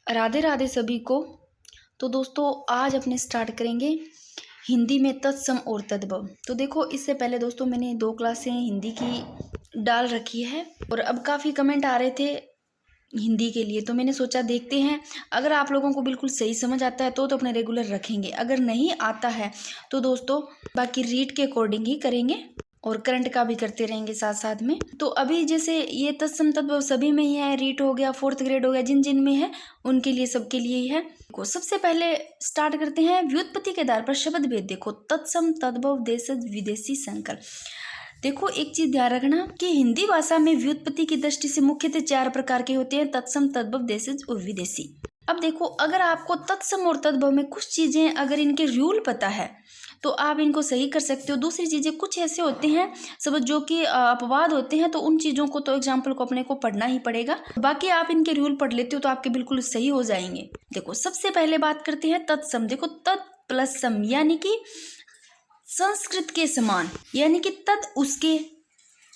राधे राधे सभी को। तो दोस्तों आज अपने स्टार्ट करेंगे हिंदी में तत्सम और तद्भव। तो देखो इससे पहले दोस्तों मैंने 2 क्लासें हिंदी की डाल रखी है और अब काफ़ी कमेंट आ रहे थे हिंदी के लिए, तो मैंने सोचा देखते हैं अगर आप लोगों को बिल्कुल सही समझ आता है तो अपने रेगुलर रखेंगे, अगर नहीं आता है तो दोस्तों बाकी रीड के अकॉर्डिंग ही करेंगे और करंट का भी करते रहेंगे साथ साथ में। तो अभी जैसे ये तत्सम तद्भव सभी में ही है, रीट हो गया, 4th ग्रेड हो गया, जिन जिन में है उनके लिए सबके लिए ही है। को सबसे पहले स्टार्ट करते हैं व्युत्पत्ति के आधार पर शब्द भेद। देखो तत्सम तद्भव देशज विदेशी संकर। देखो एक चीज ध्यान रखना कि हिंदी भाषा में व्युत्पत्ति की दृष्टि से मुख्यतः 4 प्रकार के होते हैं, तत्सम तद्भव देशज और विदेशी। अब देखो अगर आपको तत्सम और तद्भव में कुछ चीजें अगर इनके रूल पता है तो आप इनको सही कर सकते हो। दूसरी चीजें कुछ ऐसे होते हैं सब जो कि अपवाद होते हैं, तो उन चीजों को तो एग्जाम्पल को अपने को पढ़ना ही पड़ेगा। बाकी आप इनके रूल पढ़ लेते हो तो आपके बिल्कुल सही हो जाएंगे। देखो सबसे पहले बात करते हैं तत्सम। देखो तत् प्लस सम यानी कि संस्कृत के समान, यानी कि तद उसके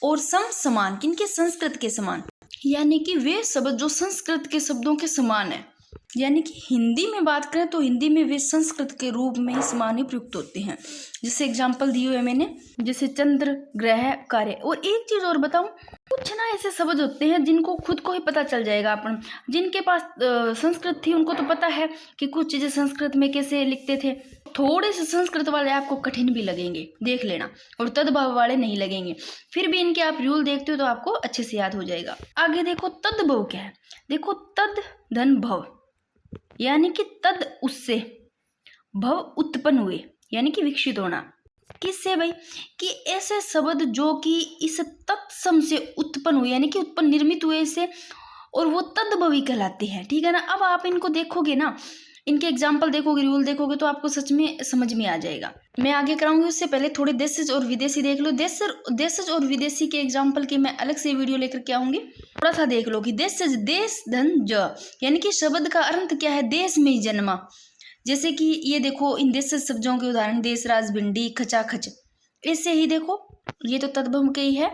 और सम समान, किनके? संस्कृत के समान, यानी कि वे शब्द जो संस्कृत के शब्दों के समान है। यानी कि हिंदी में बात करें तो हिंदी में वे संस्कृत के रूप में ही समान ही प्रयुक्त होते हैं। जैसे एग्जाम्पल दिए हुए मैंने, जैसे चंद्र, ग्रह, कार्य। और एक चीज और बताऊं, कुछ ना ऐसे शब्द होते हैं जिनको खुद को ही पता चल जाएगा। अपन जिनके पास संस्कृत थी उनको तो पता है कि कुछ चीजें संस्कृत में कैसे लिखते थे। थोड़े से संस्कृत वाले आपको कठिन भी लगेंगे, देख लेना, और तद्भव वाले नहीं लगेंगे। फिर भी इनके आप रूल देखते हो तो आपको अच्छे से याद हो जाएगा। आगे देखो तद्भव क्या है। देखो तद धन भव, यानी कि तद उससे, भव उत्पन्न हुए, यानी कि विकसित होना। किससे भाई? कि ऐसे शब्द जो कि इस तत्सम से उत्पन्न हुए, यानी कि उत्पन्न निर्मित हुए इससे, और वो तद्भवी कहलाते हैं। ठीक है ना। अब आप इनको देखोगे ना, इनके एग्जाम्पल देखोगे, रूल देखोगे तो आपको सच में समझ में आ जाएगा। मैं आगे कराऊंगी, उससे पहले थोड़े देशज और विदेशी देख लो। देशज और विदेशी के एग्जाम्पल की मैं अलग से वीडियो लेकर के आऊंगी। थोड़ा सा देख लो कि देशज, देश धन ज, यानी कि शब्द का अर्थ क्या है? देश में ही जन्मा। जैसे कि ये देखो इन देशज शब्दों के उदाहरण, देश, राज, भिंडी, खचाखच। ऐसे ही देखो ये तो तद्भव के ही है।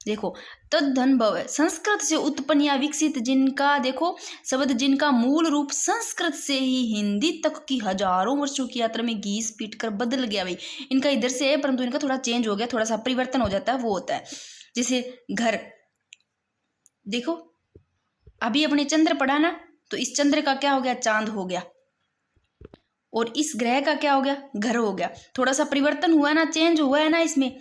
देखो तद धन भव है, संस्कृत से उत्पन्न या विकसित, जिनका देखो शब्द जिनका मूल रूप संस्कृत से ही हिंदी तक की हजारों वर्षों की यात्रा में घीस पीट कर बदल गया। भाई इनका इधर से है परंतु इनका थोड़ा चेंज हो गया, थोड़ा सा परिवर्तन हो जाता है, वो होता है। जैसे घर, देखो अभी अपने चंद्र पढ़ा ना, तो इस चंद्र का क्या हो गया? चांद हो गया। और इस ग्रह का क्या हो गया? घर हो गया। थोड़ा सा परिवर्तन हुआ ना, चेंज हुआ है ना इसमें।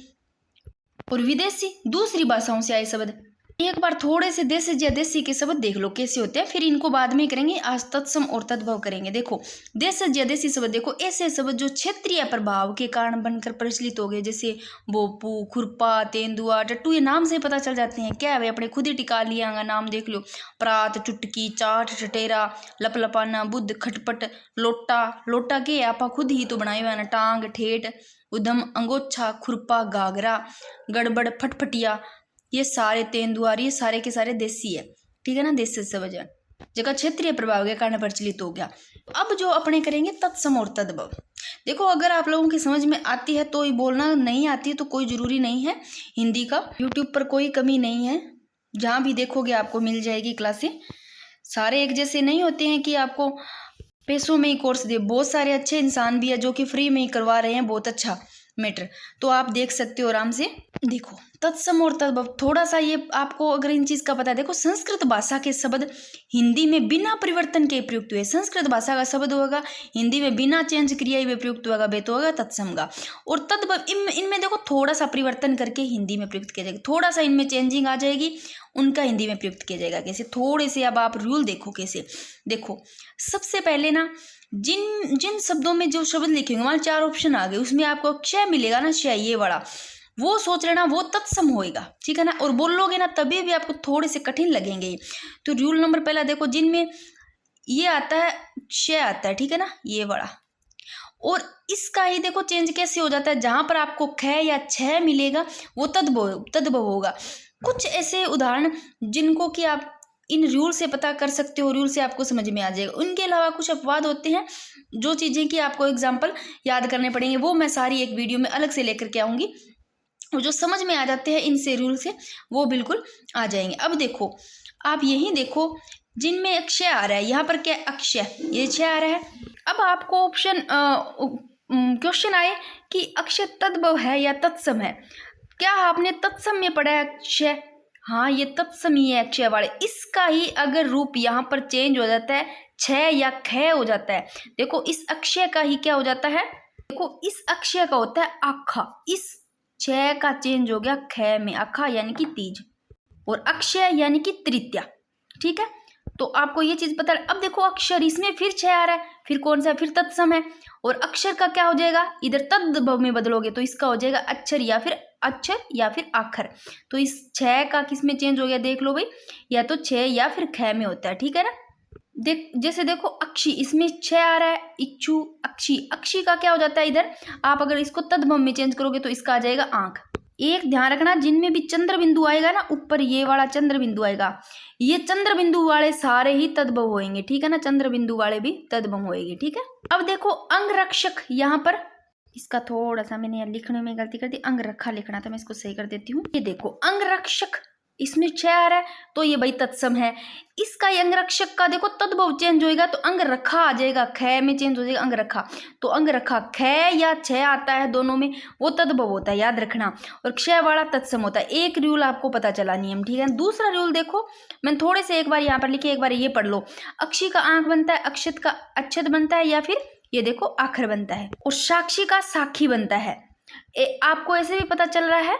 और विदेशी, दूसरी भाषाओं से आए शब्द। एक बार थोड़े से देशज या देशी के शब्द देख लो कैसे होते हैं, फिर इनको बाद में करेंगे। आज तत्सम और तद्भव करेंगे। देखो देशज या देशी शब्द, देखो ऐसे शब्द जो क्षेत्रीय प्रभाव के कारण बनकर प्रचलित हो गए, जैसे भोपू, खुरपा, तेंदुआ, टट्टू। ये नाम से पता चल जाते हैं क्या है भाई, अपने खुद ही टिका लिया, नाम देख लो। प्रात, चुटकी, चाट, टटेरा, लपलपाना, बुद्ध, खटपट, लोटा। लोटा के आपा खुद ही तो बनाए हुए हैं ना। टांग, ठेठ, उधम, अंगोछा, खुरपा, घाघरा, गड़बड़, फटफटिया, ये सारे तेंदुआर, ये सारे के सारे देसी है। ठीक है ना। देश से वजह जगह क्षेत्रीय प्रभाव के कारण प्रचलित हो गया। अब जो अपने करेंगे तत्सम और तद्भव। देखो अगर आप लोगों की समझ में आती है तो ही बोलना, नहीं आती है तो कोई जरूरी नहीं है। हिंदी का यूट्यूब पर कोई कमी नहीं है, जहाँ भी देखोगे आपको मिल जाएगी क्लासें। सारे एक जैसे नहीं होते हैं कि आपको पैसों में ही कोर्स दे। बहुत सारे अच्छे इंसान भी है जो कि फ्री में ही करवा रहे हैं, बहुत अच्छा मैटर, तो आप देख सकते हो आराम से। देखो तत्सम और तद्भव, थोड़ा सा ये आपको अगर इन चीज का पता है। देखो संस्कृत भाषा के शब्द हिंदी में बिना परिवर्तन के प्रयुक्त हुए। संस्कृत भाषा का शब्द होगा हिंदी में बिना चेंज क्रिया हुए प्रयुक्त होगा, वे तो होगा तत्सम का। और तद्भव इनमें देखो थोड़ा सा परिवर्तन करके हिंदी में प्रयुक्त किया जाएगा, थोड़ा सा इनमें चेंजिंग आ जाएगी, उनका हिंदी में प्रयुक्त किया जाएगा। कैसे? थोड़े से अब आप रूल देखो कैसे। देखो सबसे पहले ना, जिन जिन शब्दों में जो शब्द लिखेंगे, वहां 4 ऑप्शन आ गए, उसमें आपको क्षय मिलेगा ना, क्षय ये वाला, वो सोच लेना वो तत्सम होएगा। ठीक है ना। और बोलोगे ना तभी भी आपको थोड़े से कठिन लगेंगे। तो रूल नंबर पहला देखो, जिनमें ये आता है क्षय आता है, ठीक है ना, ये वाला। और इसका ही देखो चेंज कैसे हो जाता है, जहां पर आपको ख या छ मिलेगा वो तद्भव होगा। कुछ ऐसे उदाहरण जिनको कि आप इन रूल से पता कर सकते हो, रूल से आपको समझ में आ जाएगा। उनके अलावा कुछ अपवाद होते हैं, जो चीजें कि आपको एग्जाम्पल याद करने पड़ेंगे, वो मैं सारी एक वीडियो में अलग से लेकर के आऊंगी। और जो समझ में आ जाते हैं इनसे रूल से, वो बिल्कुल आ जाएंगे। अब देखो आप यही देखो जिनमें अक्षय आ रहा है, यहाँ पर क्या अक्षय, ये क्षय आ रहा है। अब आपको ऑप्शन क्वेश्चन आए कि अक्षय तद्भव है या तत्सम है। क्या आपने तत्सम में पढ़ा है अक्षय? हाँ, ये तत्सम ही है अक्षय वाले। इसका ही अगर रूप यहाँ पर चेंज हो जाता है, क्षय या क्षय हो जाता है। देखो इस अक्षय का ही क्या हो जाता है, देखो इस अक्षय का होता है आखा, इस क्षय का चेंज हो गया क्षय में, आखा यानी कि तीज, और अक्षय यानी कि तृतीया। ठीक है, तो आपको ये चीज पता है। अब देखो अक्षर, इसमें फिर क्षय आ रहा है, फिर कौन सा है, फिर तत्सम है। और अक्षर का क्या हो जाएगा, इधर तद्भव में बदलोगे तो इसका हो जाएगा अक्षर या फिर आखर। तो इस क्षय का किस में चेंज हो गया, देख लो भाई, या तो क्षय या फिर क्षय में होता है। ठीक है ना, जैसे देखो अक्षी, इसमें क्षय आ रहा है, इच्छु अक्षी, अक्षी का क्या हो जाता है इधर, आप अगर इसको तद्भव में चेंज करोगे तो इसका आ जाएगा आंख। एक ध्यान रखना, जिनमें भी चंद्र बिंदु आएगा ना, ऊपर ये वाला चंद्र बिंदु आएगा, ये चंद्र बिंदु वाले सारे ही तद्भव होंगे। ठीक है ना, चंद्र बिंदु वाले भी तद्भव होंगे। ठीक है, अब देखो अंगरक्षक, यहाँ पर इसका थोड़ा सा मैंने लिखने में गलती कर दी, अंगरखा लिखना था, मैं इसको सही कर देती हूँ। ये देखो अंगरक्षक, इसमें क्षय आ रहा है तो ये भाई तत्सम है। इसका अंगरक्षक का देखो तद्भव चेंज होएगा तो अंगरखा आ जाएगा, क्षय में चेंज हो जाएगा अंगरखा। तो अंगरखा क्षय या क्षय आता है, दोनों में वो तद्भव होता है, याद रखना। और क्षय वाला तत्सम होता है। एक रूल आपको पता चला नियम। ठीक है, दूसरा रूल देखो, मैंने थोड़े से एक बार यहाँ पर लिखे, एक बार ये पढ़ लो। अक्षी का आंख बनता है, अक्षत का अच्छत बनता है, या फिर ये देखो आखर बनता है, और साक्षी का साखी बनता है। आपको ऐसे भी पता चल रहा है,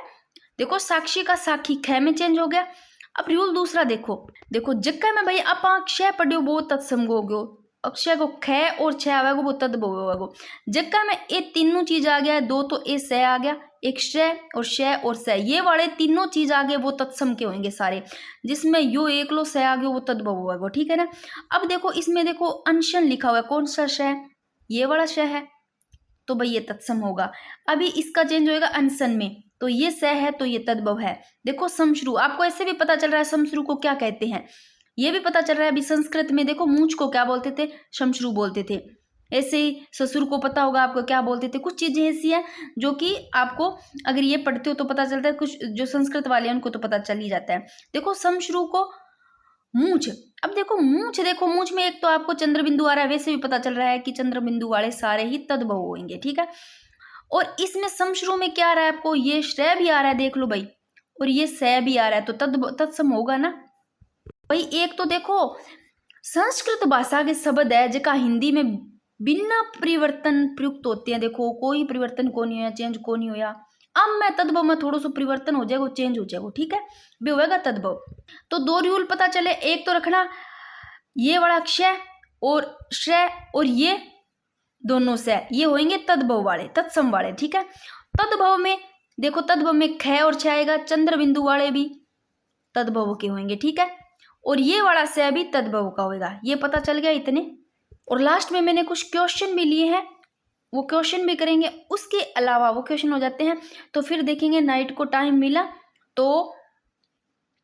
देखो साक्षी का साखी क्षय में चेंज हो गया। अब रूल दूसरा देखो जक्का में भाई आप क्षय पढ़ो वो तत्सम हो गयो, अक्षय को क्षय और क्षय आवेगो वो तद्भव होगो। जक्का में ये तीनों चीज आ गया, दो तो ए सह आ गया, एक क्षय और सह, ये वाले तीनों चीज आ गए वो तत्सम के होंगे सारे, जिसमें यो एक लो सह आ गया वो तद्भव होगा। ठीक है ना, अब देखो इसमें देखो अंशन लिखा हुआ है, कौन सा क्षय, ये वाला क्षय है, तो भाई ये तत्सम होगा। अभी इसका चेंज होएगा अंशन में, तो ये स है तो ये तद्भव है। देखो समश्रु, आपको ऐसे भी पता चल रहा है समश्रु को क्या कहते हैं, ये भी पता चल रहा है। अभी संस्कृत में देखो मूंछ को क्या बोलते थे, शमश्रु बोलते थे। ऐसे ही ससुर को पता होगा आपको क्या बोलते थे। कुछ चीजें ऐसी हैं जो कि आपको अगर ये पढ़ते हो तो पता चलता है, कुछ जो संस्कृत वाले हैं उनको तो पता चल ही जाता है। देखो समश्रु को मूंछ, अब देखो मूंछ, देखो मूंछ में एक तो आपको चंद्र बिंदु आ रहा है, वैसे भी पता चल रहा है कि चंद्र बिंदु वाले सारे ही तद्भव होंगे। ठीक है, और इसमें समश्रु में क्या आ रहा है आपको, ये श्रेय भी आ रहा है, देख लो भाई, और ये सह भी आ रहा है, तो तत्सम होगा ना भाई। एक तो देखो संस्कृत भाषा के शब्द है जिनका हिंदी में बिना परिवर्तन प्रयुक्त होते हैं। देखो कोई परिवर्तन को नहीं होया, चेंज को नहीं होया। अब मैं तद्भव में थोड़ा सा परिवर्तन हो जाएगा, चेंज हो जाएगा। ठीक है, भी होगा तद्भव। तो दो रूल पता चले, एक तो रखना ये वाला क्षय और श्रेय, और ये दोनों से ये होंगे तद्भव वाले, तत्सम वाले। ठीक है, तद्भव में देखो, तद्भव में क्षय और क्षय आएगा, चंद्र बिंदु वाले भी तद्भव के होंगे। ठीक है, और ये वाला से भी तद्भव का होगा, ये पता चल गया इतने। और लास्ट में मैंने कुछ क्वेश्चन भी लिए हैं, वो क्वेश्चन भी करेंगे। उसके अलावा वो क्वेश्चन हो जाते हैं तो फिर देखेंगे, नाइट को टाइम मिला तो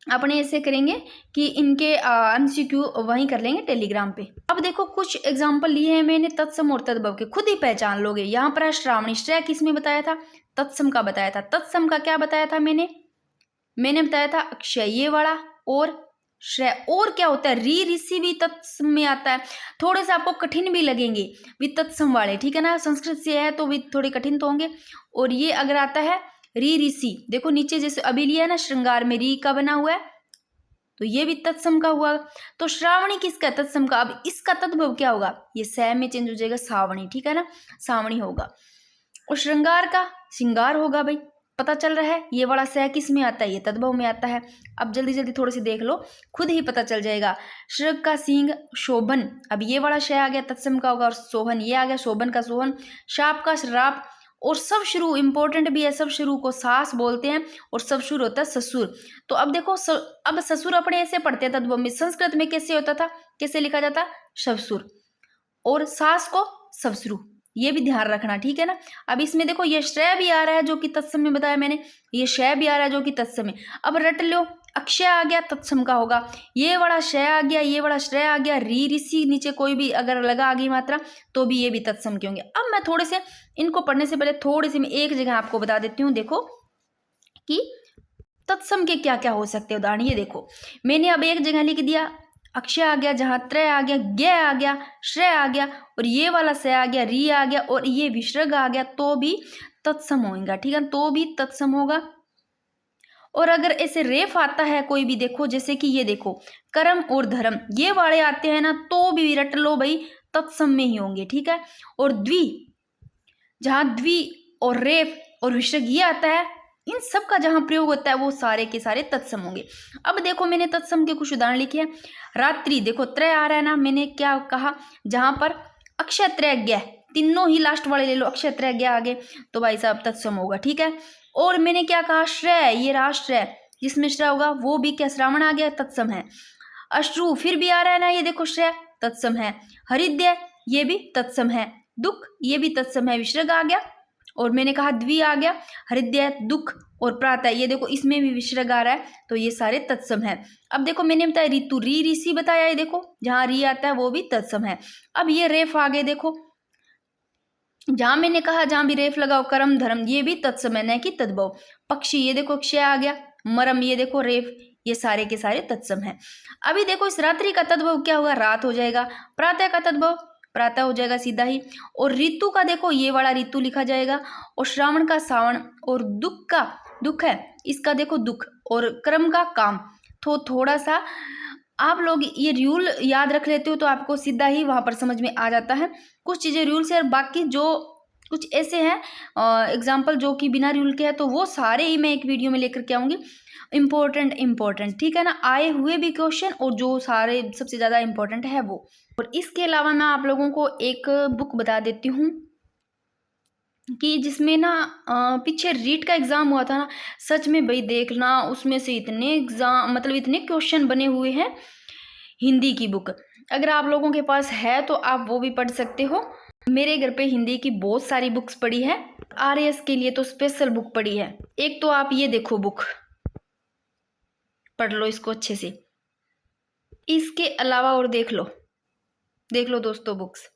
अपने ऐसे करेंगे कि इनके एमसीक्यू वहीं कर लेंगे टेलीग्राम पे। अब देखो कुछ एग्जांपल लिए हैं मैंने तत्सम और तद्भव के, खुद ही पहचान लोगे। यहाँ पर है श्रावणी, श्रेय किस में बताया था, तत्सम का बताया था। तत्सम का क्या बताया था मैंने बताया था अक्षय ये वाला, और श्रेय और क्या होता है, ऋषि भी तत्सम में आता है। थोड़े से आपको कठिन भी लगेंगे भी तत्सम वाले, ठीक है ना, संस्कृत से है तो भी थोड़े कठिन तो होंगे। और ये अगर आता है ऋषि, देखो नीचे जैसे अभी लिया है ना, श्रृंगार में री का बना हुआ है, तो ये भी तत्सम का हुआ। तो श्रावणी किसका, तत्सम का। अब इसका तद्भव क्या होगा, ये सै में चेंज हो जाएगा, सावणी, ठीक है ना, सावणी होगा। और श्रृंगार का श्रृंगार होगा भाई, पता चल रहा है। ये वाला सह किस में आता है, ये तद्भव में आता है। अब जल्दी जल्दी थोड़ी सी देख लो, खुद ही पता चल जाएगा। श्रृग का सिंह, शोभन, अब ये वाला शय आ गया तत्सम का होगा, और सोहन ये आ गया, शोभन का सोहन। शाप का श्राप, और सब शुरू इंपॉर्टेंट भी है, सब शुरू को सास बोलते हैं, और सब शुरू होता है ससुर। तो अब देखो अब ससुर अपने ऐसे पढ़ते हैं तद्भव में, संस्कृत में कैसे होता था, कैसे लिखा जाता, ससुर, और सास को ससुरु, ये भी ध्यान रखना, ठीक है ना। अब इसमें देखो ये श्रेय भी आ रहा है जो कि तत्सम में बताया मैंने, ये शय भी आ रहा है जो कि तत्सम में। अब रट लो, अक्षय आ गया तत्सम का होगा, ये वाला शय आ गया, ये वाला श्रेय आ गया, ऋषि नीचे कोई भी अगर लगा आ गई मात्रा तो भी ये भी तत्सम के होंगे। अब मैं थोड़े से इनको पढ़ने से पहले थोड़ी सी मैं एक जगह आपको बता देती हूँ, देखो कि तत्सम के क्या क्या हो सकते हैं उदाहरण। ये देखो मैंने अब एक जगह लिख दिया अक्षय आ गया, जहाँ त्रय आ गया, ज्ञ आ गया, श्रेय आ गया, और ये वाला स आ गया, री आ गया, और ये विसर्ग आ गया, तो भी तत्सम होगा। ठीक है, तो भी तत्सम होगा। और अगर ऐसे रेफ आता है कोई भी, देखो जैसे कि ये देखो कर्म और धर्म, ये वाले आते हैं ना, तो भी रट लो भाई, तत्सम में ही होंगे। ठीक है, और द्वि, जहाँ द्वि और रेफ और विसर्ग ये आता है, इन सब का जहाँ प्रयोग होता है वो सारे के सारे तत्सम होंगे। अब देखो मैंने तत्सम के कुछ उदाहरण लिखे हैं। रात्रि, देखो त्रय आ रहा है ना, मैंने क्या कहा, जहाँ पर अक्षय त्रय ज्ञ, तीनों ही लास्ट वाले ले लो, अक्षय त्रय ज्ञ आगे, तो भाई साहब तत्सम होगा। ठीक है, और मैंने क्या कहा, श्रेय, ये राष्ट्र जिसमें श्रेय होगा वो भी क्या, श्रावण आ गया, तत्सम है। अश्रु फिर भी आ रहा है ना, ये देखो श्रेय, तत्सम है। हरिद्य, ये भी तत्सम है। दुख, ये भी तत्सम है, विसर्ग आ गया। और मैंने कहा द्वि आ गया, हृदय, दुख, और प्रातः, ये देखो इसमें भी विसर्ग आ रहा है, तो ये सारे तत्सम है। अब देखो मैंने बताया ऋतु, री ऋषि बताया, ये देखो जहाँ री आता है वो भी तत्सम है। अब ये रेफ आ गए, देखो जहां मैंने कहा जहां भी रेफ लगाओ, कर्म धर्म, ये भी तत्सम है, न कि तद्भव। पक्षी, ये देखो क्षय आ गया, मरम, ये देखो रेफ, ये सारे के सारे तत्सम है। अभी देखो इस रात्रि का तद्भव क्या होगा, रात हो जाएगा। प्रातः का तद्भव प्रातः हो जाएगा सीधा ही। और ऋतु का देखो ये वाला ऋतु लिखा जाएगा, और श्रावण का सावण, और दुख का दुख है, इसका देखो दुख, और क्रम का काम। तो थोड़ा सा आप लोग ये रूल याद रख लेते हो तो आपको सीधा ही वहां पर समझ में आ जाता है। कुछ चीजें रूल से, और बाकी जो कुछ ऐसे हैं एग्जाम्पल जो कि बिना रूल के है, तो वो सारे ही मैं एक वीडियो में लेकर के आऊंगी। इम्पोर्टेंट, ठीक है ना, आए हुए भी क्वेश्चन और जो सारे सबसे ज्यादा इम्पोर्टेंट है वो। और इसके अलावा मैं आप लोगों को एक बुक बता देती हूँ कि जिसमें ना पीछे रीट का एग्जाम हुआ था ना, सच में भाई देखना, उसमें से इतने एग्जाम मतलब इतने क्वेश्चन बने हुए हैं। हिंदी की बुक अगर आप लोगों के पास है तो आप वो भी पढ़ सकते हो। मेरे घर पे हिंदी की बहुत सारी बुक्स पड़ी है, आरएएस के लिए तो स्पेशल बुक पड़ी है। एक तो आप ये देखो बुक पढ़ लो इसको अच्छे से, इसके अलावा और देख लो दोस्तों बुक्स,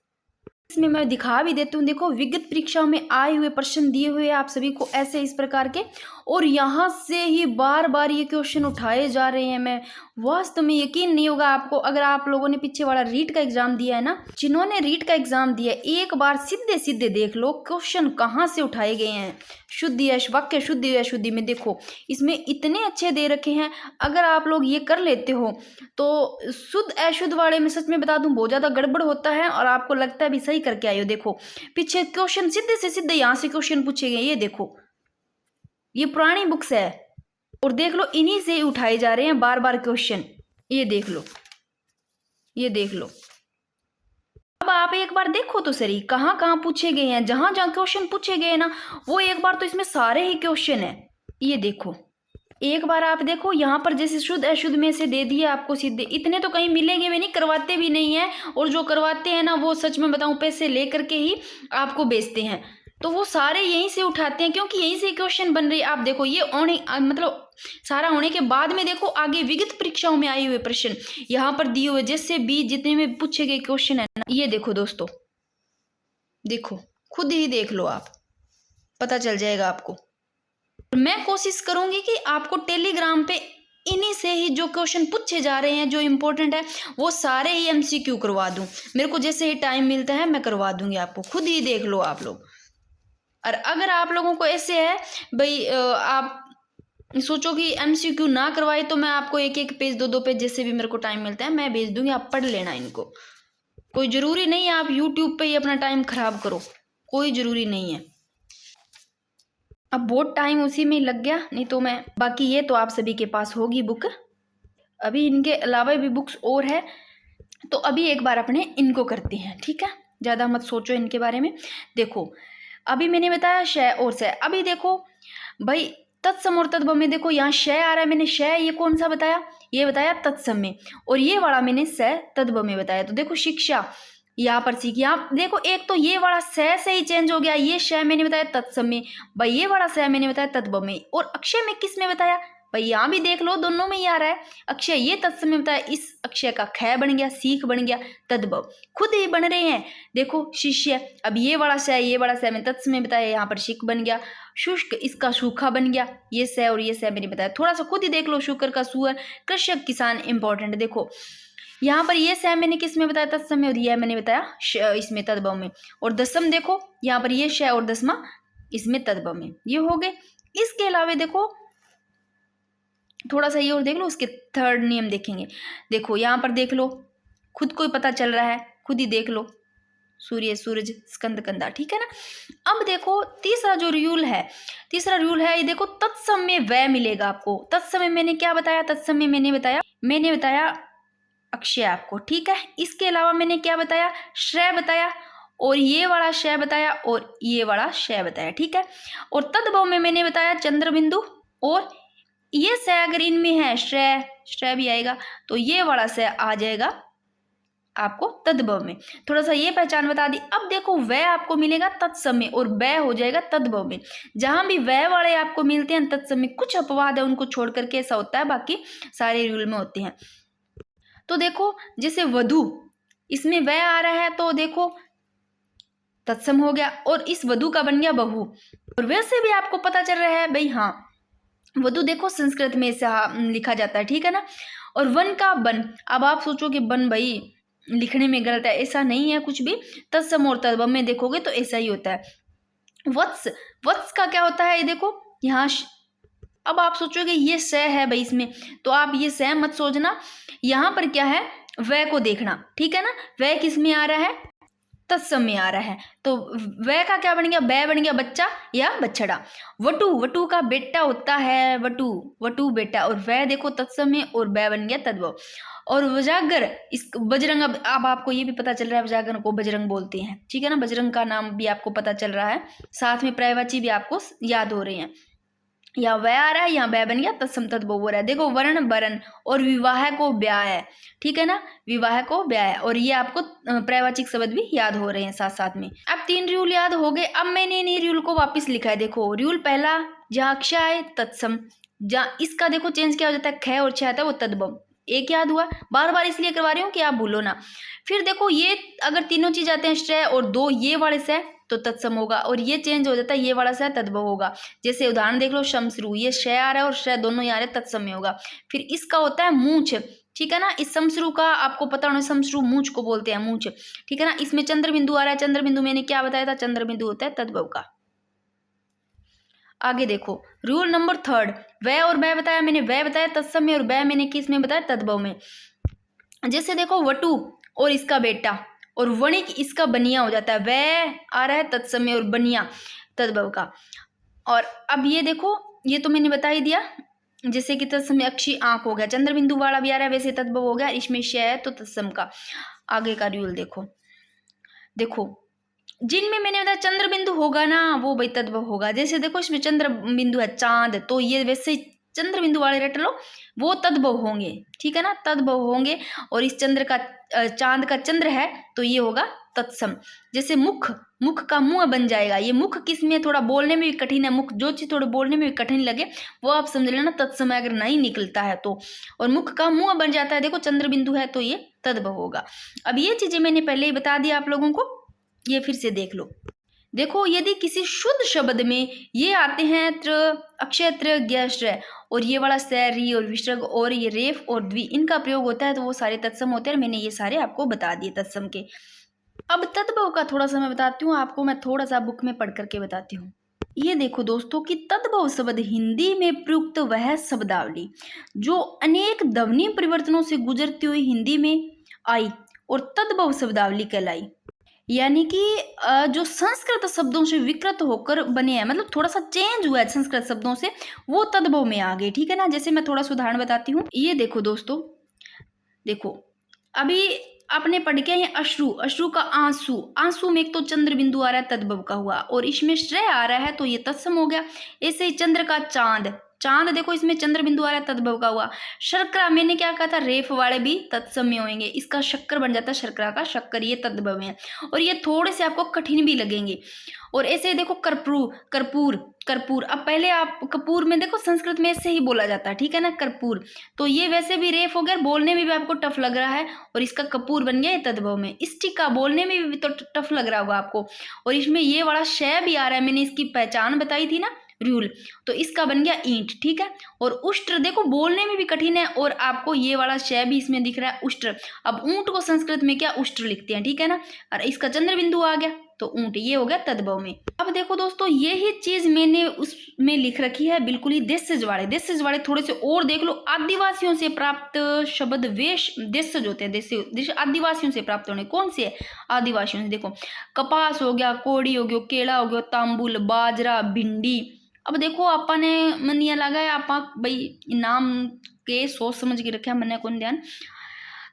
इसमें मैं दिखा भी देती हूँ। देखो विगत परीक्षाओं में आए हुए प्रश्न दिए हुए आप सभी को ऐसे इस प्रकार के, और यहाँ से ही बार बार ये क्वेश्चन उठाए जा रहे हैं। मैं वास्तव में यकीन नहीं होगा आपको, अगर आप लोगों ने पीछे वाला रीट का एग्जाम दिया है ना, जिन्होंने रीट का एग्जाम दिया एक बार सीधे सीधे देख लो क्वेश्चन कहाँ से उठाए गए हैं। शुद्धि वाक्य शुद्धि अशुद्धि में देखो इसमें इतने अच्छे दे रखे हैं। अगर आप लोग ये कर लेते हो तो शुद्ध अशुद्ध वाले में सच में बता दूं बहुत ज्यादा गड़बड़ होता है, और आपको लगता है भी सही करके आए हो। देखो पीछे क्वेश्चन सीधे से सीधे यहाँ से क्वेश्चन पूछे गए, ये देखो ये पुरानी बुक्स है, और देख लो इन्हीं से उठाए जा रहे हैं बार बार क्वेश्चन। ये देख लो, ये देख लो। अब आप एक बार देखो तो सही कहाँ कहाँ पूछे गए हैं, जहां जहां क्वेश्चन पूछे गए हैं ना, वो एक बार तो इसमें सारे ही क्वेश्चन है। ये देखो एक बार आप देखो यहाँ पर जैसे शुद्ध अशुद्ध में से दे दिए आपको सीधे, इतने तो कहीं मिलेंगे भी नहीं, करवाते भी नहीं है, और जो करवाते हैं ना वो सच में बताऊं पैसे लेकर के ही आपको बेचते हैं। तो वो सारे यहीं से उठाते हैं क्योंकि यहीं से क्वेश्चन बन रही है। आप देखो ये होने मतलब सारा होने के बाद में देखो आगे विगत परीक्षाओं में आए हुए प्रश्न यहाँ पर दिए हुए, जैसे भी जितने में पूछे गए क्वेश्चन है ना, ये देखो दोस्तों, देखो खुद ही देख लो आप, पता चल जाएगा आपको। मैं कोशिश करूंगी कि आपको टेलीग्राम पे इन्हीं से ही जो क्वेश्चन पूछे जा रहे हैं जो इम्पोर्टेंट है वो सारे ही एमसीक्यू करवा दूं। मेरे को जैसे ही टाइम मिलता है मैं करवा दूंगी आपको, खुद ही देख लो आप लोग। और अगर आप लोगों को ऐसे है भाई आप सोचो कि एमसीक्यू ना करवाए, तो मैं आपको एक एक पेज दो पेज जैसे भी मेरे को टाइम मिलता है मैं भेज दूंगी, आप पढ़ लेना इनको। कोई जरूरी नहीं है आप यूट्यूब पे ही अपना टाइम खराब करो, कोई जरूरी नहीं है। अब बहुत टाइम उसी में लग गया, नहीं तो मैं बाकी ये तो आप सभी के पास होगी बुक। अभी इनके अलावा भी बुक्स और है, तो अभी एक बार अपने इनको करते हैं, ठीक है, ज़्यादा मत सोचो इनके बारे में। देखो अभी मैंने बताया शय और से, अभी देखो भाई तत्सम और तद्भव में देखो यहाँ शय आ रहा है, मैंने शय ये कौन सा बताया, ये बताया तत्सम में, और ये वाला मैंने स तद्भव में बताया। तो देखो शिक्षा यहाँ पर सीखिए आप, देखो एक तो ये वाला से ही चेंज हो गया, ये शय मैंने बताया तत्सम में, भाई ये वाला स मैंने बताया तद्भव में, और अक्षय में किस में बताया भाई, यहाँ भी देख लो दोनों में ही आ रहा है। अक्षय ये तत्सम में बताया, इस अक्षय का ख बन गया, सीख बन गया, तद्भव खुद ही बन रहे हैं। देखो शिष्य, अब ये वाला स ये वाला स में तत्सम में बताया, यहाँ पर शिक बन गया। शुष्क इसका सूखा बन गया, ये स और ये स मैंने बताया। थोड़ा सा खुद ही देख लो, शुक्र का सुअर, कृषक किसान इंपॉर्टेंट। देखो यहाँ पर ये श मैंने किस में बताया, तत्सम में, और यह मैंने बताया इसमें तद्भव में। और दसम देखो यहाँ पर ये श और दसमा इसमें तद्भव में, ये हो गए। इसके अलावा देखो थोड़ा सा ये और देख लो, उसके थर्ड नियम देखेंगे। देखो यहाँ पर देख लो, खुद को ही पता चल रहा है, खुद ही देख लो, सूर्य, सूरज, स्कंद, कंधा, ठीक है ना। अब देखो तीसरा जो रूल है, तीसरा रूल है, ये देखो तत्सम में वह मिलेगा आपको। तत्सम में मैंने क्या बताया, तत्सम में मैंने बताया अक्षय आपको, ठीक है। इसके अलावा मैंने क्या बताया, श्रेय बताया, और ये वाला शय बताया, और ये वाला शय बताया, ठीक है। और तद्भव में मैंने बताया चंद्र बिंदु, और ये स अगर इनमें है श्रेय भी आएगा, तो ये वाला स आ जाएगा आपको तद्भव में। थोड़ा सा ये पहचान बता दी। अब देखो वह आपको मिलेगा तत्सम में, और वह हो जाएगा तद्भव में। जहां भी वह वाले आपको मिलते हैं तत्सम में, कुछ अपवाद है उनको छोड़ करके ऐसा होता है, बाकी सारे रूल में होते हैं। तो देखो जैसे वधु, इसमें वह आ रहा है तो देखो तत्सम हो गया, और इस वधु का बन गया बहु। और वैसे भी आपको पता चल रहा है भाई, हाँ वधु देखो संस्कृत में ऐसा लिखा जाता है, ठीक है ना। और वन का बन, अब आप सोचो कि बन भाई लिखने में गलत है, ऐसा नहीं है कुछ भी। तत्सम और तद्भव में देखोगे तो ऐसा ही होता है। वत्स, वत्स का क्या होता है, ये देखो यहाँ अब आप सोचोगे ये स है भाई इसमें, तो आप ये स मत सोचना, यहाँ पर क्या है वह को देखना, ठीक है ना। वह किस में आ रहा है, तत्सम में आ रहा है, तो वह का क्या बन गया, बै बन गया बच्चा या बछड़ा। वटु, वटु का बेटा होता है वटु, वटु बेटा, और वह देखो तत्सम में, और बै बन गया तद्भव। और वजागर, इस बजरंग, अब आपको ये भी पता चल रहा है वजागर को बजरंग बोलते हैं, ठीक है ना। बजरंग का नाम भी आपको पता चल रहा है, साथ में पर्यायवाची भी आपको याद हो रहे हैं। यहाँ वह आ रहा है, यहाँ वह बन गया तत्सम तद्भव हो रहा है। देखो वर्ण वरण, और विवाह को ब्याह है, ठीक है ना, विवाह को ब्याह है। और ये आपको पर्यायवाचिक शब्द भी याद हो रहे हैं साथ साथ में। अब 3 रूल याद हो गए। अब मैंने इन रूल को वापस लिखा है। देखो रूल पहला, जहाँ अक्षय आए तत्सम, जहाँ इसका देखो चेंज क्या हो जाता है, ख और छ आता है वो तद्भव। एक याद हुआ, बार बार इसलिए करवा रही हूँ कि आप भूलो ना। फिर देखो ये अगर तीनों चीज आते हैं श्रेय और दो ये वाले से, तो तत्सम होगा, और ये चेंज हो जाता है, ये वाला सा तद्भव होगा। जैसे उदाहरण देख लो, शमश्रु, ये शय आ रहा है और शय दोनों ही आ रहे हैं, तत्सम में होगा। फिर इसका होता है मूंछ, ठीक है ना। इस शमश्रु का आपको पता होना, शमश्रु मूंछ को बोलते हैं, मूंछ, ठीक है ना। इसमें चंद्र बिंदु आ रहा है, चंद्र बिंदु मैंने क्या बताया था, चंद्र बिंदु होता है तद्भव का। आगे देखो रूल नंबर 3, वह और वह बताया मैंने, वह बताया तत्सम में, और वह मैंने किस में बताया, तद्भव में। जैसे देखो वटु और इसका बेटा, और वणिक इसका बनिया हो जाता है, वह आ रहा है तत्सम में, और बनिया तद्भव का। और अब ये देखो, ये तो मैंने बता ही दिया, जैसे कि तत्सम में अक्षी आंख हो गया, चंद्र बिंदु वाला भी आ रहा है, वैसे तद्भव हो गया, इसमें शय है तो तत्सम का। आगे का रूल देखो, देखो जिनमें मैंने बताया चंद्र बिंदु होगा ना, वो भाई तद्भव होगा। जैसे देखो इसमें चंद्र बिंदु है चांद, तो ये वैसे चंद्र बिंदु वाले रट लो, वो तद्भव होंगे, ठीक है ना, तद्भव होंगे। और इस चंद्र का चांद का चंद्र है, तो ये होगा तत्सम। जैसे मुख, मुख का मुंह बन जाएगा, ये मुख किस में थोड़ा बोलने में भी कठिन है, मुख जो चीज थोड़ा बोलने में भी कठिन लगे वो आप समझ लेना तत्सम अगर नहीं निकलता है तो। और मुख का मुंह बन जाता है, देखो चंद्र बिंदु है तो ये तद्भव होगा। अब ये चीजें मैंने पहले ही बता दिया आप लोगों को, ये फिर से देख लो। देखो यदि किसी शुद्ध शब्द में ये आते हैं त्र, अक्षय, त्र, ज्ञ, और ये वाला सै, री और विसर्ग, और ये रेफ और द्वि, इनका प्रयोग होता है, तो वो सारे तत्सम होते हैं। मैंने ये सारे आपको बता दिए तत्सम के। अब तद्भव का थोड़ा सा मैं बताती हूँ आपको, मैं थोड़ा सा बुक में पढ़ करके बताती हूँ। ये देखो दोस्तों कि तद्भव शब्द हिंदी में प्रयुक्त वह शब्दावली जो अनेक ध्वनि परिवर्तनों से गुजरती हुई हिंदी में आई और तद्भव शब्दावली कहलाई। यानी कि जो संस्कृत शब्दों से विकृत होकर बने हैं, मतलब थोड़ा सा चेंज हुआ है संस्कृत शब्दों से, वो तद्भव में आ गए, ठीक है ना। जैसे मैं थोड़ा सा उदाहरण बताती हूँ। ये देखो दोस्तों, देखो अभी आपने पढ़ के ये अश्रु, अश्रु का आंसू, आंसू में एक तो चंद्र बिंदु आ रहा है तद्भव का हुआ, और इसमें श्रेय आ रहा है तो ये तत्सम हो गया। ऐसे ही चंद्र का चांद, चांद देखो इसमें चंद्र बिंदु आ रहा है तद्भव का हुआ। शर्करा मैंने क्या कहा था, रेफ वाले भी तत्सम में होंगे, इसका शक्कर बन जाता है शर्करा का शक्कर, ये तद्भव है। और ये थोड़े से आपको कठिन भी लगेंगे। और ऐसे देखो कर्पूर, कर्पूर, कर्पूर, अब पहले आप कपूर में देखो संस्कृत में ऐसे ही बोला जाता है, ठीक है ना, कर्पूर, तो ये वैसे भी रेफ हो गया, बोलने में भी आपको टफ लग रहा है, और इसका कपूर बन गया तद्भव में। स्टिका बोलने में भी तो टफ लग रहा होगा आपको, और इसमें ये वाला शय भी आ रहा है, मैंने इसकी पहचान बताई थी ना, रूल, तो इसका बन गया ईंट, ठीक है। और उष्ट्र देखो बोलने में भी कठिन है, और आपको ये वाला शय भी इसमें दिख रहा है उष्ट्र। अब ऊंट को संस्कृत में क्या उष्ट्र लिखते हैं, ठीक है ना। और इसका चंद्र बिंदु आ गया तो ऊंट, ये हो गया तद्भव में। अब देखो दोस्तों ये ही चीज मैंने उसमें लिख रखी है बिल्कुल ही देशज वाले। देशज वाले थोड़े से और देख लो, आदिवासियों से प्राप्त शब्द वेश देशज होते हैं, देश आदिवासियों से प्राप्त होने। कौन से है आदिवासियों से, देखो कपास हो गया, कोड़ी हो गया, केला हो गया, तांबुल, बाजरा, भिंडी। अब देखो आपा ने मन ये लगा है, आपा भाई नाम के सोच समझ के रखे, मैंने कौन ध्यान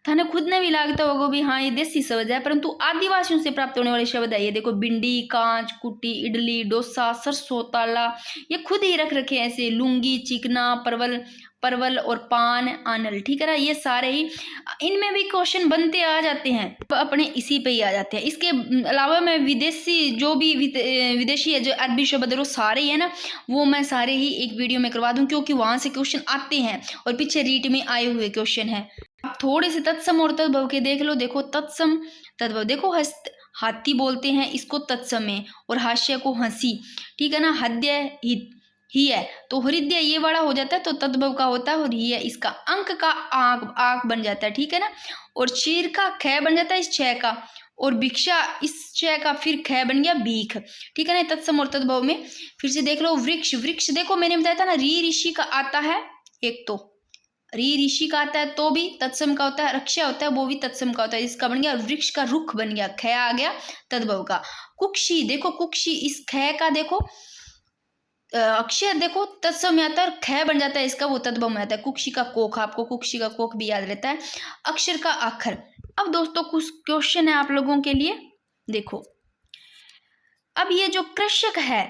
थाने खुद ने भी लागता होगा भी हाँ ये देसी शब्द है, परंतु आदिवासियों से प्राप्त होने वाले शब्द है ये। देखो भिंडी, कांच, कुट्टी, इडली, डोसा, सरसों, ताला, ये खुद ही रख रखे हैं ऐसे। लुंगी, चिकना, परवल, परवल और पान, आनल, ठीक है ना। ये सारे ही इनमें भी क्वेश्चन बनते आ जाते हैं, अपने इसी पे ही आ जाते हैं। इसके अलावा मैं विदेशी जो भी विदेशी है जो अरबी शब्द है वो सारे ही है ना, वो मैं सारे ही एक वीडियो में करवा दूं, क्योंकि वहां से क्वेश्चन आते हैं और पीछे रीट में आए हुए क्वेश्चन है। अब थोड़े से तत्सम और तद्भव के देख लो। देखो तत्सम तद्भव, देखो हाथी बोलते हैं इसको तत्सम है, और हास्य को हंसी, ठीक है ना। हृदय ही है तो हृदय ये वाला हो जाता है तो तद्भव का होता है, और ही है इसका अंक का आंख बन जाता है, ठीक है ना। और चीर का ख बन जाता है इस छह का, और भिक्षा इस छह का फिर ख बन गया भीख, ठीक है ना। तत्सम और तद्भव में फिर से देख लो वृक्ष, वृक्ष देखो मैंने बताया था ना री ऋषि का आता है एक, तो री ऋषि का आता है तो भी तत्सम का होता है, रक्षा होता है वो भी तत्सम का होता है। इसका बन गया वृक्ष का रुख बन गया, ख आ गया तद्भव का। कुक्षी देखो, कुक्षी इस ख का देखो अक्षर देखो तत्सम में आता है और ख बन जाता है इसका, वो तद्भव में आता है। कुक्षी का कोख, आपको कुक्षी का कोख भी याद रहता है। अक्षर का आखर। अब दोस्तों कुछ क्वेश्चन है आप लोगों के लिए, देखो अब ये जो कृषक है,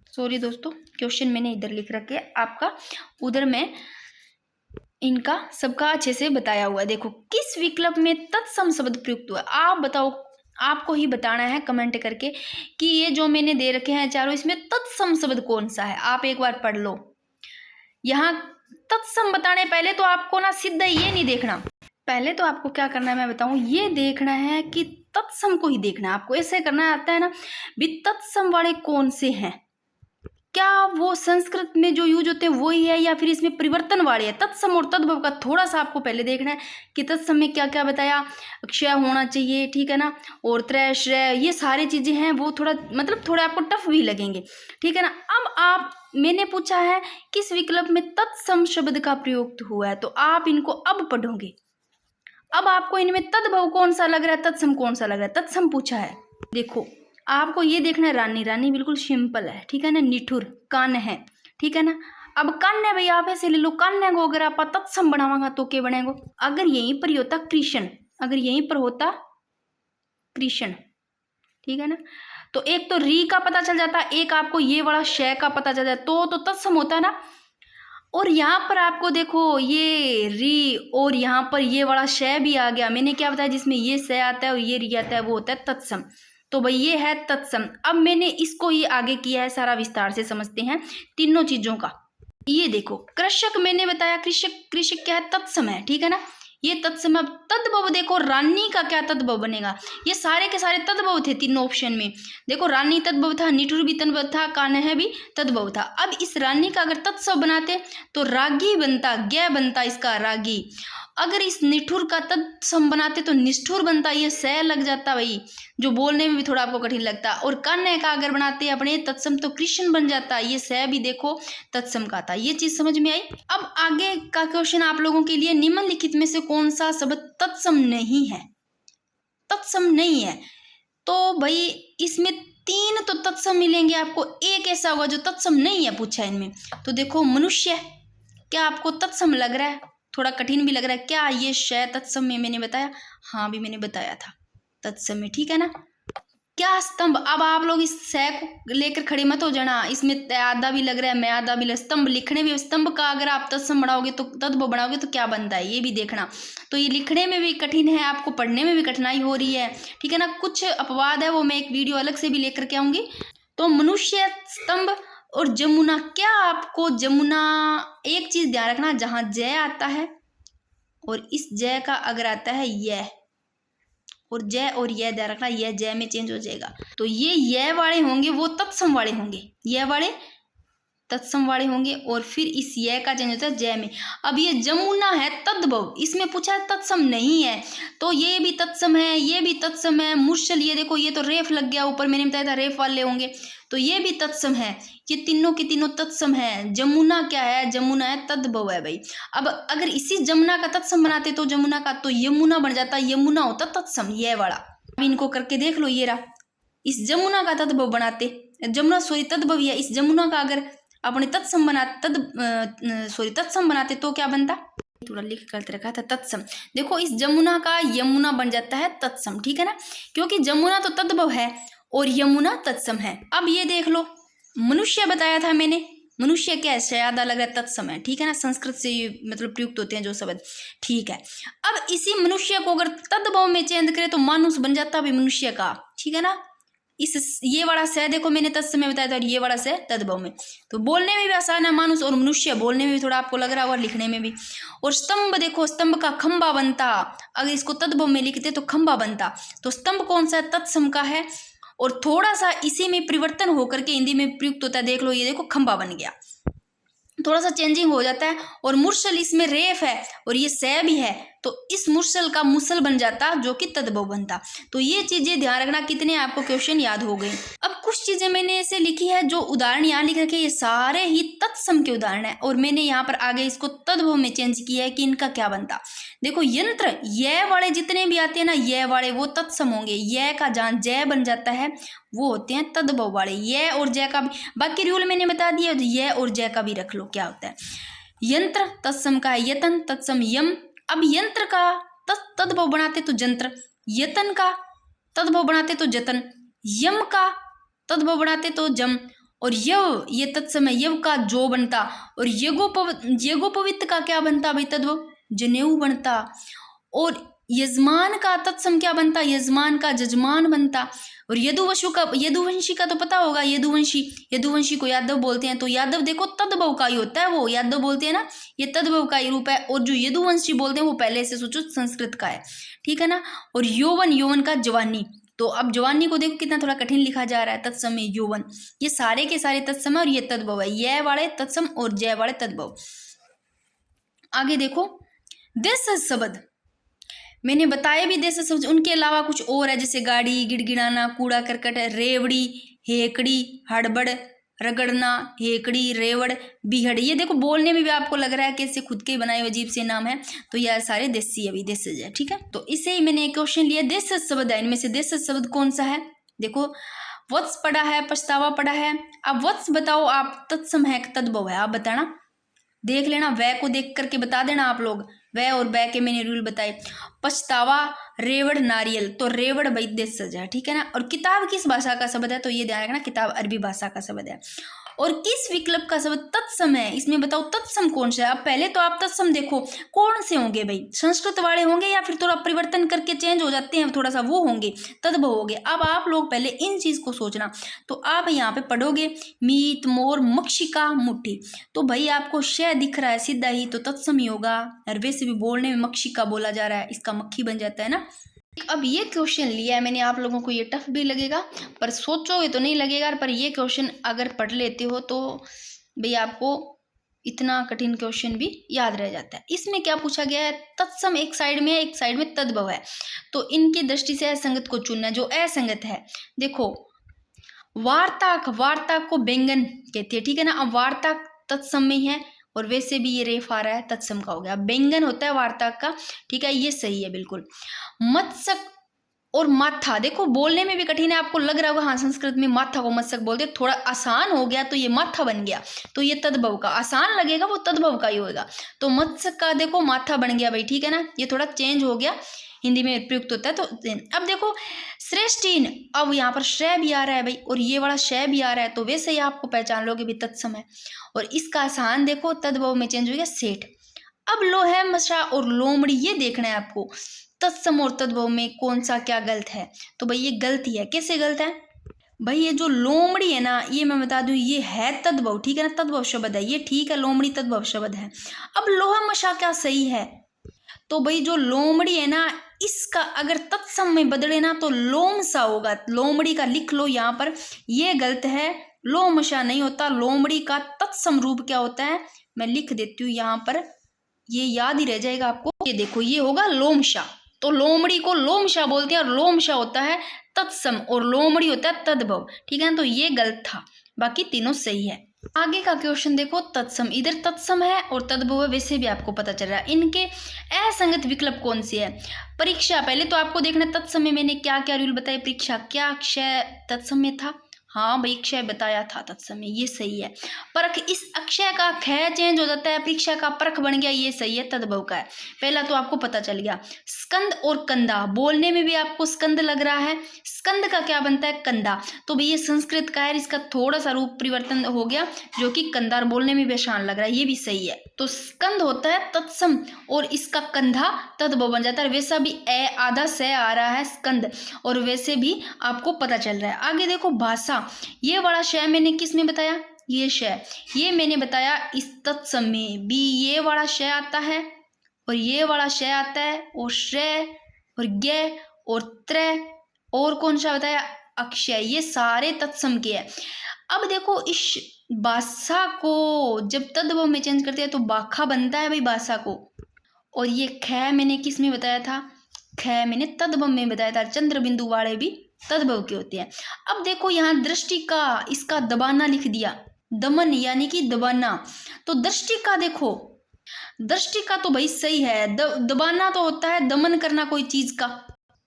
सॉरी दोस्तों क्वेश्चन मैंने इधर लिख रखे है, आपका उधर में इनका सबका अच्छे से बताया हुआ है। देखो किस विकल्प में तत्सम शब्द प्रयुक्त हुआ, आप बताओ, आपको ही बताना है कमेंट करके कि ये जो मैंने दे रखे हैं चारों, इसमें तत्सम शब्द कौन सा है। आप एक बार पढ़ लो। यहाँ तत्सम बताने पहले तो आपको ना सीधा ये नहीं देखना, पहले तो आपको क्या करना है मैं बताऊं, ये देखना है कि तत्सम को ही देखना है आपको। ऐसे करना आता है ना भी तत्सम वाले कौन से हैं, क्या वो संस्कृत में जो यूज होते हैं वही है या फिर इसमें परिवर्तन वाले है। तत्सम और तद्भव का थोड़ा सा आपको पहले देखना है कि तत्सम में क्या क्या बताया, अक्षय होना चाहिए, ठीक है ना, और त्रय श्रेय, ये सारी चीजें हैं वो थोड़ा मतलब थोड़े आपको टफ भी लगेंगे, ठीक है ना। अब आप मैंने पूछा है किस विकल्प में तत्सम शब्द का प्रयोग हुआ है, तो आप इनको अब पढ़ोगे। अब आपको इनमें तद्भव कौन सा लग रहा है, तत्सम कौन सा लग रहा है। तत्सम पूछा है, देखो आपको ये देखना है रानी, रानी बिल्कुल सिंपल है, ठीक है ना। निठुर कान है, ठीक है ना। अब कान है भाई आप ऐसे ले लो, कान है को अगर आप तत्सम बनावांगा तो क्या बनेगा, अगर यहीं पर होता कृष्ण, अगर यहीं पर होता कृष्ण, ठीक है ना, तो एक तो री का पता चल जाता, एक आपको ये वाला शय का पता चल जाता, तो तत्सम होता है ना। और यहाँ पर आपको देखो ये री और यहाँ पर ये वाला शय भी आ गया, मैंने क्या बताया जिसमें ये शय आता है और ये री आता है वो होता है तत्सम, तो भाई ये है तत्सम। अब मैंने इसको ही आगे किया है, सारा विस्तार से समझते हैं तीनों चीजों का। ये देखो कृषक मैंने बताया, कृषक कृषक क्या है, तत्सम है, ठीक है ना, ये तत्सम। अब तद्भव देखो रानी का क्या तद्भव बनेगा, ये सारे के सारे तद्भव थे तीनों ऑप्शन में। देखो रानी तद्भव था, निठुर भी तद्भव था, कान्ह भी तद्भव था। अब इस रानी का अगर तत्सव बनाते तो रागी बनता, ज्ञ बनता इसका रागी। अगर इस निठुर का तत्सम बनाते तो निष्ठुर बनता, ये सह लग जाता भाई, जो बोलने में भी थोड़ा आपको कठिन लगता। और कान्ह का अगर बनाते अपने तत्सम तो कृष्ण बन जाता, ये सह भी देखो तत्सम का था। ये चीज समझ में आई। अब आगे का क्वेश्चन आप लोगों के लिए, निम्नलिखित में से कौन सा शब्द तत्सम नहीं है, तत्सम नहीं है, तो भाई इसमें तीन तो तत्सम मिलेंगे आपको, एक ऐसा होगा जो तत्सम नहीं है पूछा इनमें। तो देखो मनुष्य, क्या आपको तत्सम लग रहा है, थोड़ा कठिन भी लग रहा है क्या, ये शय तत्सम में मैंने बताया, हाँ भी मैंने बताया था तत्सम में, ठीक है ना। क्या स्तंभ, अब आप लोग इस शय को लेकर खड़े मत हो जाना, इसमें आधा भी लग रहा है मैं आधा भी लग, स्तंभ लिखने में स्तंभ का अगर आप तत्सम बनाओगे तो तद्भव बनाओगे तो क्या बनता है ये भी देखना। तो ये लिखने में भी कठिन है, आपको पढ़ने में भी कठिनाई हो रही है, ठीक है ना। कुछ अपवाद है वो मैं एक वीडियो अलग से भी लेकर के आऊंगी। तो मनुष्य, स्तंभ और जमुना, क्या आपको जमुना, एक चीज ध्यान रखना, जहां जय आता है और इस जय का अगर आता है यह, और जय और यह ध्यान रखना, यह जय में चेंज हो जाएगा, तो ये वाले होंगे वो तत्सम वाले होंगे, यह वाले तत्सम वाले होंगे, और फिर इस य का चेंज होता है जय में। अब ये जमुना है तद्भव, इसमें पूछा है तत्सम नहीं है, तो ये भी तत्सम है, ये भी तत्सम है। मुर्शल, ये देखो ये तो रेफ लग गया ऊपर, मैंने बताया था रेफ वाले होंगे, तो ये भी तत्सम है। ये तीनों के तीनों तत्सम है। जमुना क्या है? जमुना है तद्भव है भाई। अब अगर इसी जमुना का तत्सम बनाते तो जमुना का तो यमुना बन जाता, यमुना होता तत्सम ये वाला। अब इनको करके देख लो, ये रहा, इस जमुना का तद्भव बनाते, जमुना सॉरी तद्भव है, इस जमुना का अगर अपने तत्सम बनाते तत्सम बनाते तो क्या बनता? थोड़ा लिख कर रखा था तत्सम। देखो इस जमुना का यमुना बन जाता है तत्सम, ठीक है ना, क्योंकि जमुना तो तद्भव है और यमुना तत्सम है। अब ये देख लो, मनुष्य बताया था मैंने, मनुष्य क्या है? शायद अलग है, तत्सम है, ठीक है ना, संस्कृत से मतलब प्रयुक्त होते हैं जो शब्द, ठीक है। अब इसी मनुष्य को अगर तद्भव में चेंज करें तो मानुष बन जाता भाई मनुष्य का, ठीक है ना। इस ये वाला से देखो मैंने तत्सम में बताया था, और ये वाला से तद्भव में, तो बोलने में भी आसान है मानुष, और मनुष्य बोलने में भी थोड़ा आपको लग रहा होगा, लिखने में भी। और स्तंभ देखो, स्तंभ का खंबा बनता, अगर इसको तद्भव में लिखते तो खंबा बनता, तो स्तंभ कौन सा है? तत्सम का है, और थोड़ा सा इसी में परिवर्तन होकर के हिंदी में प्रयुक्त होता है, देख लो, ये देखो खंबा बन गया, थोड़ा सा चेंजिंग हो जाता है। और मुर्शल इसमें रेफ है और ये सै भी है, तो इस मुर्शल का मुसल बन जाता जो कि तद्भव बनता। तो ये चीजें ध्यान रखना, कितने आपको क्वेश्चन याद हो गए। अब कुछ चीजें मैंने ऐसे लिखी है, जो उदाहरण यहाँ लिख रखे, ये सारे ही तत्सम के उदाहरण है, और मैंने यहाँ पर आगे इसको तद्भव में चेंज किया है कि इनका क्या बनता। देखो यंत्र, ये वाले जितने भी आते हैं ना, ये वाले वो तत्सम होंगे, ये का जहाँ जय बन जाता है वो होते हैं तद्भव वाले। ये और जय का भी बाकी रूल मैंने बता दिया, तो ये और जय का भी रख लो क्या होता है। यंत्र तत्सम का है यतन, तत्सम यम। अब यंत्र का तद्भव बनाते तो जंत्र, यतन का तद्भव बनाते तो जतन, यम का तद्भव बनाते तो जम, और यव ये तत्सम है, यव का जो बनता, और यगोपवित्त का क्या बनता भाई तद्भव? जनेऊ बनता। और यजमान का तत्सम क्या बनता? यजमान का जजमान बनता। और यदुवंशी का तो पता होगा, यदुवंशी को यादव बोलते हैं, तो यादव देखो तद्भव का ही होता है, वो यादव बोलते हैं ना, ये तद्भव का ही रूप है। और जो यदुवंशी बोलते हैं वो पहले से सोचो संस्कृत का है, ठीक है ना। और यौवन का जवानी, तो अब जवानी को देखो कितना थोड़ा कठिन लिखा जा रहा है, तत्सम यौवन, ये सारे के सारे तत्सम है, और ये तद्भव है, ये वाले तत्सम और जय वाले तद्भव। आगे देखो देश शब्द, मैंने बताया भी देश शब्द, उनके अलावा कुछ और है, जैसे गाड़ी, गिड़गिड़ाना, कूड़ा करकट, रेवड़ी, हेकड़ी, हड़बड़, रगड़ना, हेकड़ी, रेवड़, बिहड़। ये देखो बोलने में भी आपको लग रहा है कि इससे खुद के बनाए अजीब से नाम है, तो यह सारे देसी अभी देशज है, ठीक है। तो इससे ही मैंने एक क्वेश्चन लिया, देश शब्द है, इनमें से देश शब्द कौन सा है? देखो वत्स पढ़ा है, पछतावा पढ़ा है। अब वत्स बताओ आप, तत्सम है तद्भव है, आप बताना, देख लेना, वह को देख करके बता देना आप लोग, वह और वह के मैंने रूल बताए। पछतावा, रेवड़, नारियल, तो रेवड़ भाई देशज है, ठीक है ना। और किताब किस भाषा का शब्द है? तो ये ध्यान रखना, किताब अरबी भाषा का शब्द है। और किस विकल्प का शब्द तत्सम है? इसमें बताओ तत्सम कौन सा है। अब पहले तो आप तत्सम देखो कौन से होंगे भाई, संस्कृत वाले होंगे या फिर थोड़ा परिवर्तन करके चेंज हो जाते हैं थोड़ा सा, वो होंगे तद्भव होंगे। अब आप लोग पहले इन चीज को सोचना, तो आप यहाँ पे पढ़ोगे मीत, मोर, मक्षिका, मुट्ठी, तो भाई आपको शय दिख रहा है सीधा ही, तो तत्सम ही होगा। और वैसे भी बोलने में मक्षिका बोला जा रहा है, इसका मक्खी बन जाता है ना। अब ये क्वेश्चन लिया है मैंने, आप लोगों को ये टफ भी लगेगा, पर सोचोगे तो नहीं लगेगा, पर ये क्वेश्चन अगर पढ़ लेते हो तो भाई आपको इतना कठिन क्वेश्चन भी याद रह जाता है। इसमें क्या पूछा गया है? तत्सम एक साइड में है, एक साइड में तद्भव है, तो इनकी दृष्टि से असंगत को चुनना है, जो असंगत है। देखो वार्ताक को व्यंजन कहते हैं, ठीक है ना। अब वार्ताक तत्सम में है, और वैसे भी ये रेफ आ रहा है, तत्सम का हो गया। व्यंजन होता है वार्ताक का, ठीक है, ये सही है बिल्कुल। मत्सक और माथा, देखो बोलने में भी कठिन है, आपको लग रहा होगा हाँ संस्कृत में माथा को मत्सक बोलते, थोड़ा आसान हो गया तो ये माथा बन गया, तो ये तद्भव का, आसान लगेगा वो तद्भव का ही होगा। तो मत्सक का देखो माथा बन गया भाई, ठीक है ना, ये थोड़ा चेंज हो गया, हिंदी में प्रयुक्त होता है। तो अब देखो श्रेष्ठीन, अब यहाँ पर श्रेय भी आ रहा है भाई, और ये वाला शय भी आ रहा है, तो वैसे ही आपको पहचान लोगे भी तत्सम है। और इसका आसान देखो तद्भव में चेंज हो गया सेठ। अब लोहे, मशा और लोमड़ी, ये देखना है आपको, तत्सम और तद्भव में कौन सा क्या गलत है। तो भाई ये गलती है, कैसे गलत है भाई? ये जो लोमड़ी है ना, ये मैं बता दूं, ये है तद्भव, ठीक है ना, तद्भव शब्द है ये, ठीक है, लोमड़ी तद्भव शब्द है। अब लोहा मशा क्या सही है? तो भाई जो लोमड़ी है ना, इसका अगर तत्सम में बदले ना तो लोम सा होगा, लोमड़ी का लिख लो यहाँ पर, ये गलत है, लोमशा नहीं होता। लोमड़ी का तत्सम रूप क्या होता है, मैं लिख देती हूँ यहाँ पर, ये याद ही रह जाएगा आपको। ये देखो, ये होगा लोमशा। तो लोमड़ी को लोमशा बोलते हैं और लोमशा होता है तत्सम और लोमड़ी होता है तद्भव। ठीक है ना, तो ये गलत था, बाकी तीनों सही है। आगे का क्वेश्चन देखो, तत्सम, इधर तत्सम है और तद्भव है, वैसे भी आपको पता चल रहा है। इनके असंगत विकल्प कौन सी है। परीक्षा, पहले तो आपको देखना तत्सम में मैंने क्या क्या रूल बताए। परीक्षा क्या क्षय तत्सम में था, हाँ भाई क्षय बताया था तत्सम में, ये सही है। परख, इस अक्षय का ख चेंज हो जाता है, परीक्षा का परख बन गया, ये सही है, तद्भव का है। पहला तो आपको पता चल गया। स्कंद और कंदा, बोलने में भी आपको स्कंद लग रहा है, स्कंद का क्या बनता है, कंदा। तो भाई ये संस्कृत का है, इसका थोड़ा सा रूप परिवर्तन हो गया जो कि कंदार, बोलने में भी आसान लग रहा है, ये भी सही है। तो स्कंद होता है तत्सम और इसका कंधा तद्भव बन जाता है। वैसा भी ए आधा से आ रहा है स्कंद, और वैसे भी आपको पता चल रहा है। आगे देखो भाषा, ये वाला शय मैंने किस में बताया, ये शय ये मैंने बताया इस तत्सम में भी, ये वाला शय आता है और ये वाला शय आता है, और श्रेय और ज्ञ और त्रय और कौन सा बताया, अक्षय, ये सारे तत्सम के हैं। अब देखो इस भाषा को जब तद्भव में चेंज करते हैं तो बाखा बनता है भाई भाषा को। और ये ख मैंने किस में बताया था, ख मैंने तद्भव में बताया था, चंद्र बिंदु वाले भी तद्भव के होते हैं। अब देखो यहाँ दृष्टि का, इसका दबाना लिख दिया, दमन यानी कि दबाना। तो दृष्टि का देखो, दृष्टि का तो भाई सही है, दबाना तो होता है दमन करना कोई चीज का।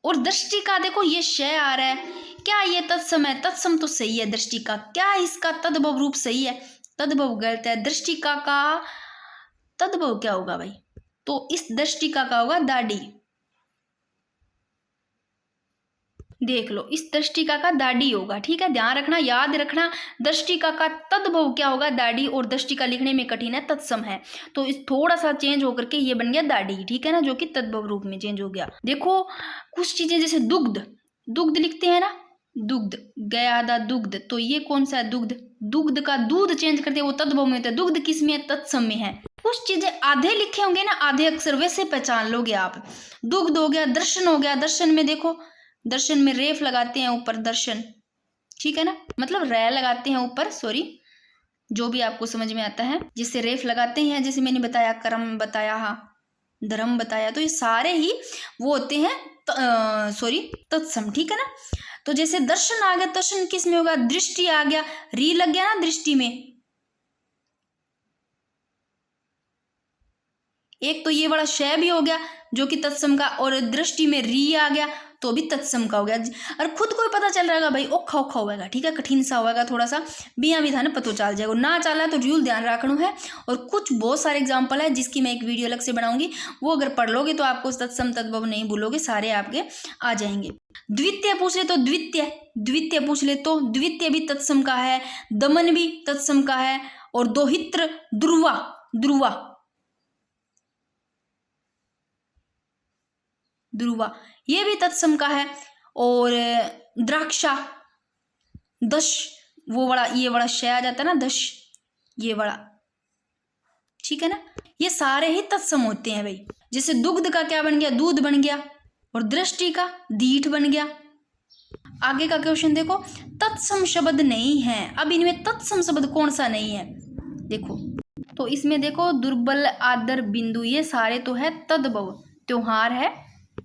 और दृष्टि का देखो ये शय आ रहा है, क्या ये तत्सम है, तत्सम तो सही है दृष्टि का। क्या इसका तद्भव रूप सही है, तद्भव गलत है। दृष्टि का तद्भव क्या होगा भाई, तो इस दृष्टिका का होगा दाढ़ी। देख लो, इस दृष्टिका का दाढ़ी होगा, ठीक है, ध्यान रखना, याद रखना। दृष्टिका का तद्भव क्या होगा, दाढ़ी, और दृष्टिका लिखने में कठिन है, तत्सम है, तो इस थोड़ा सा चेंज होकर के ये बन गया दाढ़ी, ठीक है ना, जो कि तद्भव रूप में चेंज हो गया। देखो कुछ चीजें जैसे दुग्ध, दुग्ध लिखते हैं ना, दुग्ध, गयादा दुग्ध, तो ये कौन सा है, दुग्ध, दुग्ध का दूध चेंज करते हैं, वो तद्भव में होता है। दुग्ध किस में है, तत्सम में है। कुछ चीजें आधे लिखे होंगे ना, आधे अक्षर, वैसे पहचान लोगे आप। दुग्ध हो गया, दर्शन हो गया, दर्शन में देखो, दर्शन में रेफ लगाते हैं ऊपर, दर्शन, ठीक है ना, मतलब रै लगाते हैं ऊपर, सॉरी, जो भी आपको समझ में आता है, जिससे रेफ लगाते हैं, जैसे मैंने बताया कर्म बताया, धर्म बताया, तो ये सारे ही वो होते हैं सॉरी तत्सम, ठीक है ना। तो जैसे दर्शन आ गया, दर्शन किस में होगा, दृष्टि आ गया, री लग गया ना दृष्टि में, एक तो ये बड़ा शय भी हो गया जो कि तत्सम का, और दृष्टि में री आ गया तो भी तत्सम का हो गया। और खुद को ही पता चल रहेगा भाई, औखा औखा होगा, ठीक है, कठिन सा होगा थोड़ा सा, बिया विधान पता चल जाएगा, ना चला तो रूल ध्यान रखना है। और कुछ बहुत सारे एग्जाम्पल है जिसकी मैं एक वीडियो अलग से बनाऊंगी, वो अगर पढ़ लोगे तो आपको तत्सम तद्भव नहीं भूलोगे, सारे आपके आ जाएंगे। द्वितीय पूछ ले तो द्वितीय, द्वितीय पूछ ले तो द्वितीय भी तत्सम का है, दमन भी तत्सम का है, और दोहित्र, ध्रुवा, ध्रुवा, ध्रुवा ये भी तत्सम का है, और द्राक्षा, दश, वो बड़ा, ये बड़ा शय आ जाता है ना, दश, ये बड़ा, ठीक है ना, ये सारे ही तत्सम होते हैं भाई। जैसे दुग्ध का क्या बन गया, दूध बन गया, और दृष्टि का दीठ बन गया। आगे का क्वेश्चन देखो, तत्सम शब्द नहीं है, अब इनमें तत्सम शब्द कौन सा नहीं है, देखो, तो इसमें देखो दुर्बल, आदर, बिंदु, ये सारे तो है तद्भव, त्योहार है,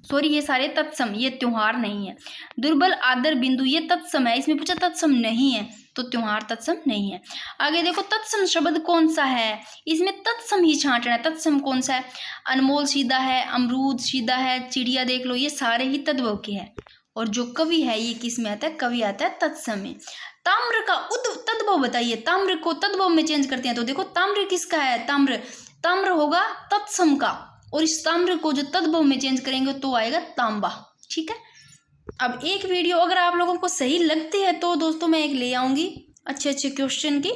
सॉरी ये सारे तत्सम, ये त्योहार नहीं है। दुर्बल, आदर, बिंदु ये तत्सम है, इसमें पूछा तत्सम नहीं है, तो त्योहार तत्सम नहीं है। आगे देखो तत्सम शब्द कौन सा है, इसमें तत्सम ही छांटना है, तत्सम कौन सा है, अनमोल सीधा है, अमरूद सीधा है, चिड़िया देख लो, ये सारे ही तद्भव के हैं। और जो कवि है ये किस में आता है, कवि आता है तत्सम में। ताम्र का तद्भव बताइए, ताम्र को तद्भव में चेंज करते हैं, तो देखो ताम्र किसका है, ताम्र, ताम्र होगा तत्सम का, और इस ताम्र को जो तद्भव में चेंज करेंगे तो आएगा तांबा, ठीक है। अब एक वीडियो अगर आप लोगों को सही लगती है तो दोस्तों मैं एक ले आऊंगी अच्छे अच्छे क्वेश्चन की,